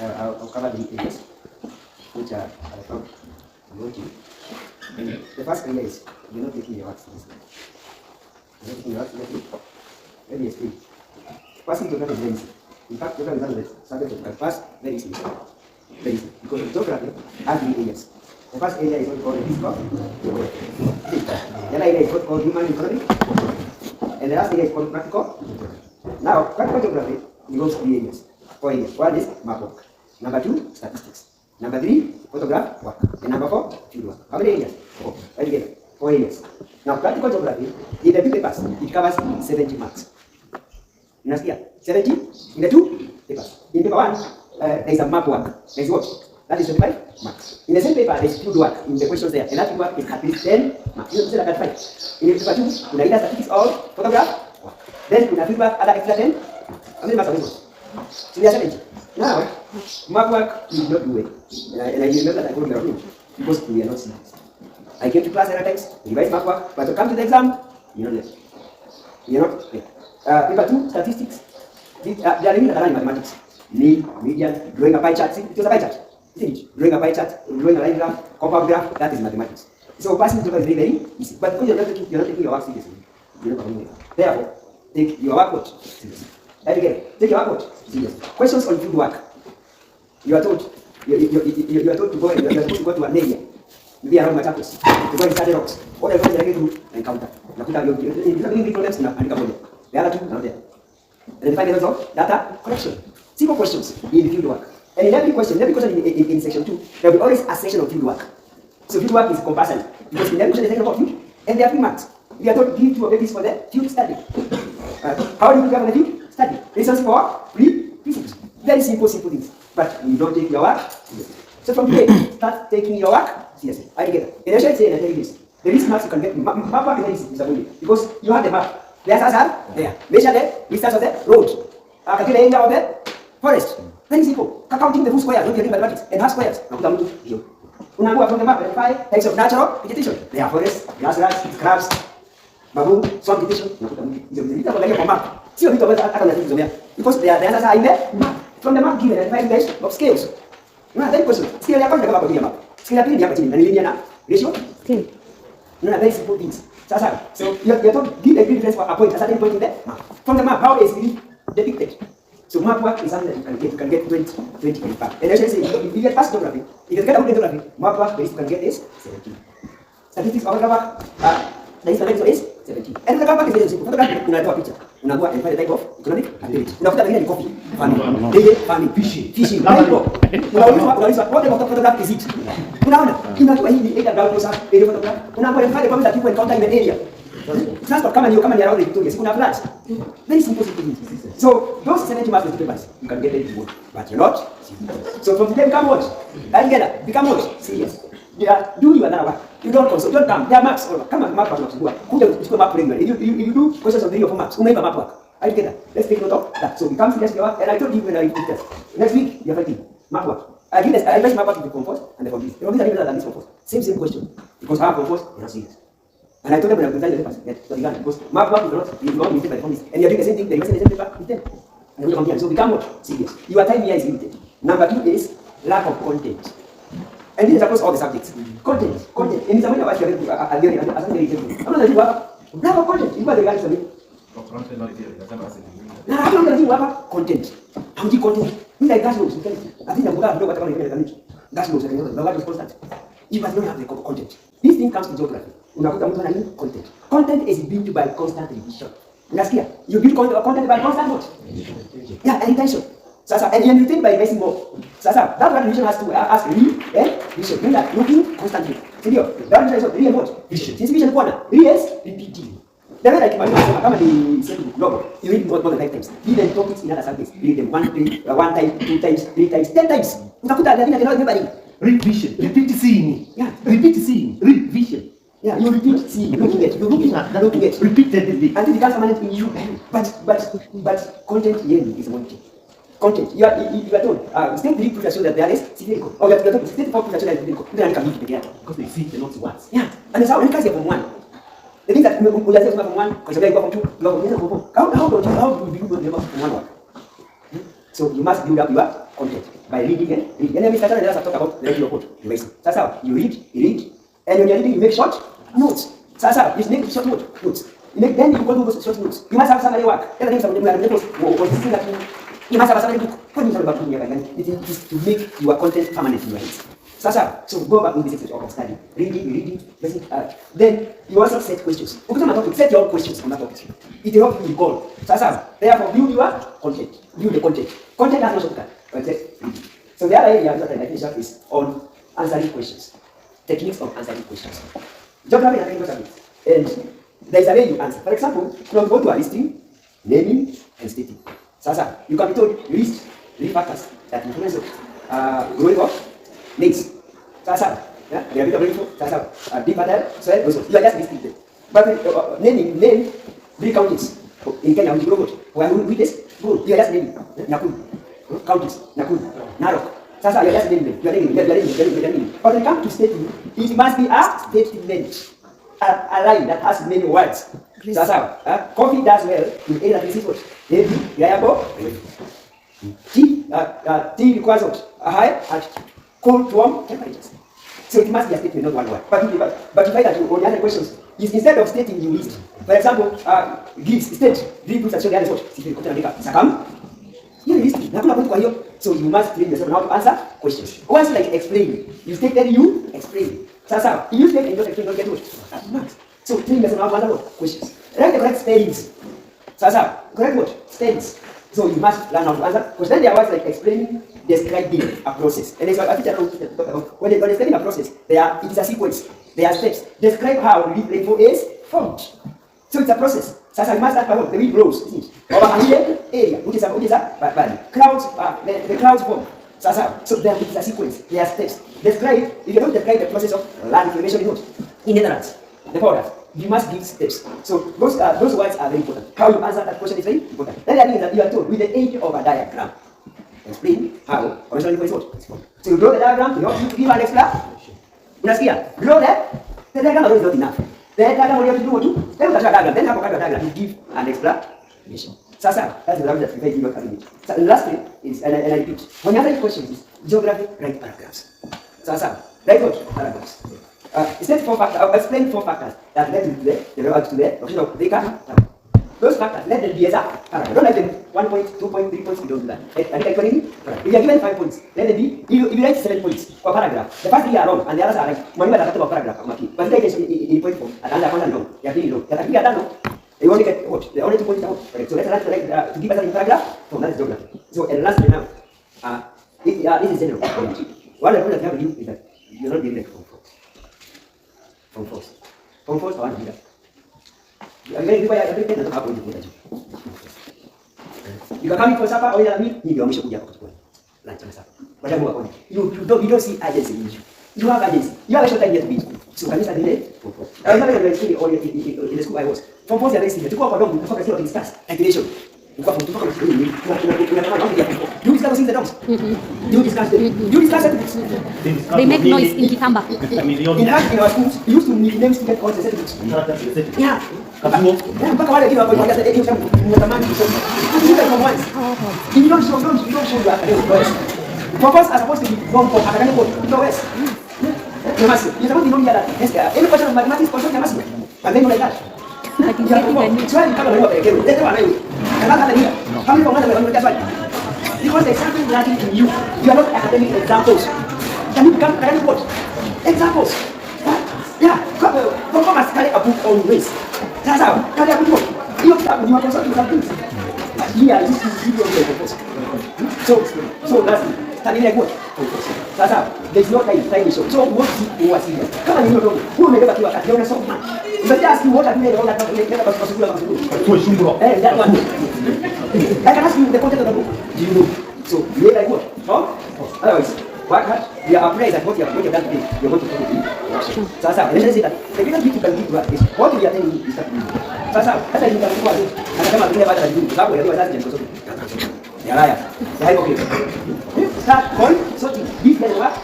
I'll cover the areas which are from working. The first area is you're not taking your work seriously. You're not taking your work seriously. Let me explain. First thing geography is very easy. In fact, geography is one of the subjects of first very easy. Very easy. Because geography has three areas. The first area is what we call geography. The other area is what we call human economy. And the last area is called practical. Now, practical geography involves three areas. 4 areas. One is map work. Number 2, statistics. Number 3, photograph work. And number 4, field work. How many areas? 4. Right together. 4 areas. Now, practical geography, in the 2 papers, it covers 70 marks. You understand? 70 in the 2 papers. In paper 1, there is a map work. There is what? That is 25 marks. In the same paper, there is field work in the questions there. And that field work is at least 10 marks. You know, like 5. In paper 2, you know, either statistics or photograph work. Then in the field work, other extra 10. How many marks are these? So there are 70. Now, map work is not do it. And I remember that I told you earlier, because we are not serious. I came to class at times, revise map work, but to come to the exam, you're not there. You're not there. Paper 2, statistics. They are living that in mathematics. Mean, median, drawing a pie chart. See, it was a pie chart. Isn't it? Drawing a pie chart, drawing a line graph, compact graph, that is mathematics. So passing through is very, very easy. But because you're not taking your work seriously, you're not going there. Therefore, take your work seriously. Again, take your work seriously. Questions on field work. You are told you are told to go and you are supposed to go to an area, maybe around Machakos, to go and study rocks. What are you going to encounter? If you big problems, and the other two are not there. And then find the result of data collection. Simple questions in the field work. And in every question in section 2, there will be always a section of field work. So field work is compulsory because in every question there is a section about field, and there are 3 marks. We are told to give 2 of these for the field study. How do you prepare for the field study? Reasons for reasons. Very simple things. But you don't take your work seriously. So from today, start taking your work seriously. I get it. And I should say, and I tell you this. The least marks you can get, map work is very easy because you have the map. The answers are there. Measure the distance of the road. Calculate the area of the forest. Very simple. Counting the full squares, don't get mathematics. And half squares. Unaambiwa from the map, verify types of natural vegetation. There are forests, grasslands, crabs, baboon, swamp vegetation. Hizo vitu kwa kwa map. Sio vitu ambavyo hata unazisomea. Because the answers are in the map. From the map given and 5 types of scales. Unaona very question. Scale ya kwanza kama kwa map. Scale ya pili ni hapa chini. Na ni linear na ratio scale. Unaona very simple things. Sasa so you're told give a reference for a point, a certain point in the map. From the map, how is it depicted? So map work is something that you can get 20 in fact. And I should say if you get past geography, if you get a good geography, map work base you can get is 17. Statistics or work the instrument is 17. And the work is very simple. Photograph unatoa picha. Unaambiwa and find the type of economic activity. Unakuta wengine ni coffee, farming, dairy farming, fishing. Unaulizwa what type of photograph is it? Unaona? Inatoa hii ni either ground close up, video photograph. Unaambiwa and find the problems that people encounter in the area. Transport kama ni around the Victoria, kuna floods. Very simple things. So those 70 marks papers, you can get it good, but you're not serious. So from today become what? Together, become what? Serious. Do your other work. You don't consult, don't come. There are marks. Come on, map work. Kuja uchukue map regularly. You do questions of 3 or 4 marks. Umeiva map work. Are you together? Let's take note of that. So become serious in your work. And I told you when I did test. Next week, you're fighting. Map work. I give this. I advise map work to the compost and the compost. The compost are better than this compost. Same question. Because our compost is not serious. And I told them when I was designing the papers, that the because map work is not limited by the compost. And you're doing the same thing. They're using the same paper with them. And we compare. So become what? Serious. Your time here is limited. Number 2 is lack of content. And this is across all the subjects. Content. And it's a way of actually I'm not going to lack of content. You got the guys to me. I'm not going to content. How do you content? You like gas notes. I think I'm going to go to gas notes. The light is constant. You must not have the content. This thing comes to geography. Unakuta mtu ana content. Content is built by constant revision. Unasikia? You build content by constant what? Yeah, and intention. Sasa, and you retain by revising more. Sasa, that one revision has to ask revision. Mean that looking constantly. Sindio? That revision is what? Re and what? Vision. Since vision kwana, re is repeating. The way like kama ni simple global, you read more than 5 times. Even topics in other subjects, you read them 1 time, 2 times, 3 times, 10 times. Utakuta ndio remembering. Revision. Repeat seeing. Yeah. Repeat seeing. Revision. Yeah, you repeat seeing. Looking at. Repeatedly. Until it becomes permanent in you. But content here is one thing. Content. You are told. State 3 proofs show that there is spherical. Or you are told state 4 proofs show that there is spherical. Then I can meet together because they see the notes once. Yeah. And that's how you can say from 1. The thing that we are saying from 1, because you go from 2, you go from 3, how do you remember from 1 work? So you must build up your content by reading and reading. And then Mr. Chan talk about the report. Sasa, you read, and when you're reading, you make short notes. Sasa, you make short notes. Then you go to those short notes. You must have somebody work. Tell them something like that. You must have somebody book. What is about it is to make your content permanent in your head. Sasa, so go back in this exercise of study. Reading, listening. Then you also set questions. Set your own questions on that topic. It will help you recall. Sasa, therefore, build your content. Build the content. Content has no shortcut. So the other area that I finish up is on answering questions. Techniques of answering questions. Geography and English. And there is a way you answer. For example, you go to a listing, naming, and stating. Sasa, you can be told, list 3 factors that influence growing of maize. Sasa, yeah, they are a bit of info. Sasa, deep fertile soil, also. You are just listing them. But name 3 counties. In Kenya, we grow good. When we this, good. You are just naming. Nakuru. Counties. Nakuru. Narok. Sasa, you are just naming them. You are naming. But when it comes to stating, it must be a statement. A line that has many words. Sasa, coffee does well in either this is what? Heavy, reliable, tea requires what? A high altitude, cold to warm temperatures. So it must be a statement, not one word. But you find that on the other questions, instead of stating, you list. For example, state, 3 groups that show the other what? Sakam. You list. So you must train yourself how to answer questions. Once like explain, you state then you explain. Sasa, if you state and don't explain, don't get what? So train yourself how to answer what? Questions. Write the correct spellings. Sasa, correct what? Spellings. So you must learn how to answer. Because then there are words like explaining, describing a process. And there's a teacher talk about when describing a process, it is a sequence. There are steps. Describe how the rainbow is formed. So it's a process. Sasa, you must start by what? The wind blows. Over a hill area, which is a valley. Clouds, the clouds form. Sasa, so there is a sequence. There are steps. Describe, if you don't describe the process of land information in Netherlands, the powder, you must give steps. So those words are very important. How you answer that question is very important. Then the other thing is that you are told with the aid of a diagram. Explain how original information is formed. So you draw the diagram to help you to give an explanation. Unasikia? Draw the diagram alone is not enough. The diagram only have to do what you? Then you diagram. Then have a diagram. You give an explanation. Sasa, that's the language that we give you. So lastly is, and I repeat, when you answer questions is geography, write paragraphs. Sasa, write what? Paragraphs. Explain 4 factors that led to the location of the car. Those factors let them be as a paragraph. Don't let them 1 point, 2 point, 3 points, we don't do that. I think if you are given 5 points, let them be, if you write 7 points for paragraph, the first 3 are wrong and the others are right. When you are talking about paragraph, but if you in point form, and the other one are wrong, they are really wrong. They are done wrong. You only get what? The only 2 points are wrong. So let's to give us a paragraph, so that is geography. So and lastly now, this is general. What I want to tell you is that you are not doing that from force. From force, I want to do that. You can come in for supper or you need your mission to lunch and supper. Whatever you don't see urgency in you. You have urgency. You have a short time yet to be. So can you start today? I remember when I was in the school I was. From force, you are very senior. To go up and down, focus on discuss activation. You discuss the dogs. You discuss them. They make noise in Kitamba. In fact, in our schools, we used to need names to get all the certificates. Yeah. Mpaka wale kitu hapo hata hiyo changu mnatamani kusoma. From once. If you don't show you academic progress. Purpose are supposed to be from academic progress. You must. You're supposed to know that. Any question of mathematics question you must. And then you like that. I can get it. Try to come over again. Let them know. And that's here. How many from another that's why. Because there's something lacking in you. You are not academic examples. Can you become academic what? Examples. Yeah. Come must carry a book always. That's how. Carry a book. You have you are consulting some things. Here, this is video of the purpose. So that's studying like what? That's how. There's no time issue. So what you are serious. Come on, you know, who may never do a you're so much. But ask you what have you made all that time. That one. I can ask you the content of the book. Do you know? So you made like what? Oh? Otherwise, work hard. We are appraised at what you have done today. You're going to do it. So that's how. And let's say that the greatest gift you can give to us is what we are telling you is that sasa hata you can go and kama vile baada ya jibu sababu ya wazazi ni ya raya ya hypocrite start on sorting give them what